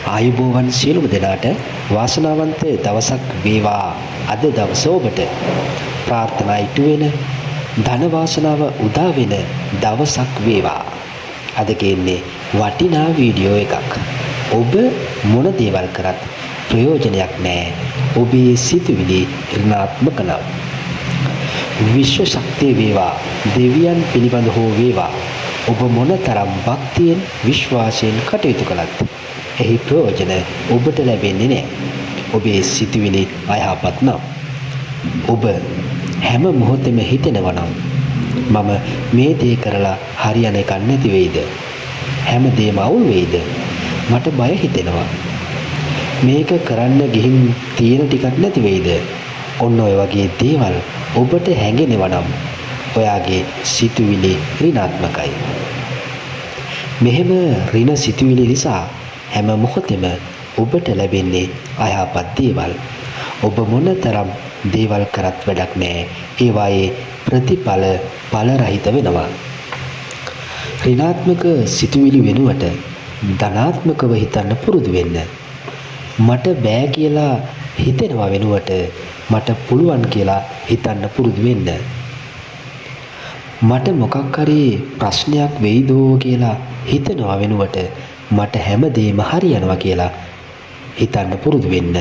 ආයුබෝවන් සියලුම දෙනාට වාසනාවන්ත දවසක් වේවා. අද දවස ඔබට ප්‍රාර්ථනා ඉටු වෙන ධන වාසනාව උදා වෙන දවසක් වේවා. අද කියන්නේ වටිනා වීඩියෝ එකක්. ඔබ මොන දේවල් කරත් ප්‍රයෝජනයක් නැහැ. ඔබේ සිතුවිලි ඍණාත්මක නම් විශ්ව ශක්තිය වේවා, දෙවියන් පිළිබඳ හෝ වේවා, ඔබ මොනතරම් භක්තියෙන් විශ්වාසයෙන් කටයුතු කළත් එහි ප්‍රයෝජන ඔබට ලැබෙන්නේ නැහැ. ඔබේ සිතුවිලි අයහපත් නම් ඔබ හැම මොහොතෙම හිතෙනවා නම් මම මේ දේ කරලා හරියන එකක් නැති වෙයිද? හැම දෙයක්ම අවුල් වෙයිද? මට බය හිතෙනවා. මේක කරන්න ගිහින් තියෙන ටිකක් නැති වෙයිද? ඔන්න ඔය වගේ දේවල් ඔබට හැඟෙනවා නම් ඔයාගේ සිතුවිලි ඍණාත්මකයි. මෙහෙම ඍණ සිතුවිලි නිසා හැම මොහොතෙම ඔබට ලැබෙන්නේ අයහපත් දේවල්. ඔබ මොනතරම් දේවල් කරත් වැඩක් නැහැ. ඒවායේ ප්‍රතිඵල ඵල රහිත වෙනවා. ඍණාත්මක සිතුවිලි වෙනුවට ධනාත්මකව හිතන්න පුරුදු වෙන්න. මට බෑ කියලා හිතෙනවා වෙනුවට මට පුළුවන් කියලා හිතන්න පුරුදු වෙන්න. මට මොකක් හරි ප්‍රශ්නයක් වෙයිදෝ කියලා හිතනවා වෙනුවට මට හැමදේම හරියනවා කියලා හිතන්න පුරුදු වෙන්න.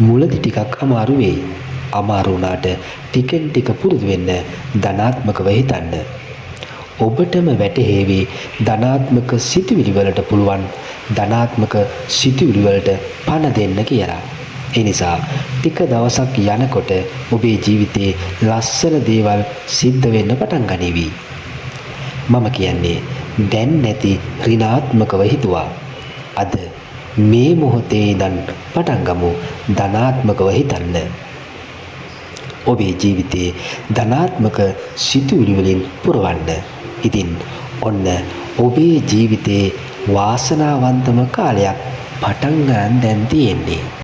මුලදි ටිකක් අමාරු වෙයි. අමාරු වුණාට ටිකෙන් ටික පුරුදු වෙන්න ධනාත්මකව හිතන්න. ඔබටම වැටහෙවි ධනාත්මක සිතුවිලි වලට පුළුවන් ධනාත්මක සිතුවිලි වලට පණ දෙන්න කියලා. ඒ නිසා ටික දවසක් යනකොට ඔබේ ජීවිතේ ලස්සන දේවල් සිද්ධ වෙන්න පටන් ගනිවි. මම කියන්නේ දැන් නැති ඍණාත්මකව හිතුවා. අද මේ මොහොතේ ඉඳන් පටන් ගමු ධනාත්මකව හිතන්න. ඔබේ ජීවිතේ ධනාත්මක සිතුවිලි වලින් පුරවන්න. ඉතින් ඔන්න ඔබේ ජීවිතේ වාසනාවන්තම කාලයක් පටන් ගන්න දැන් තියෙන්නේ.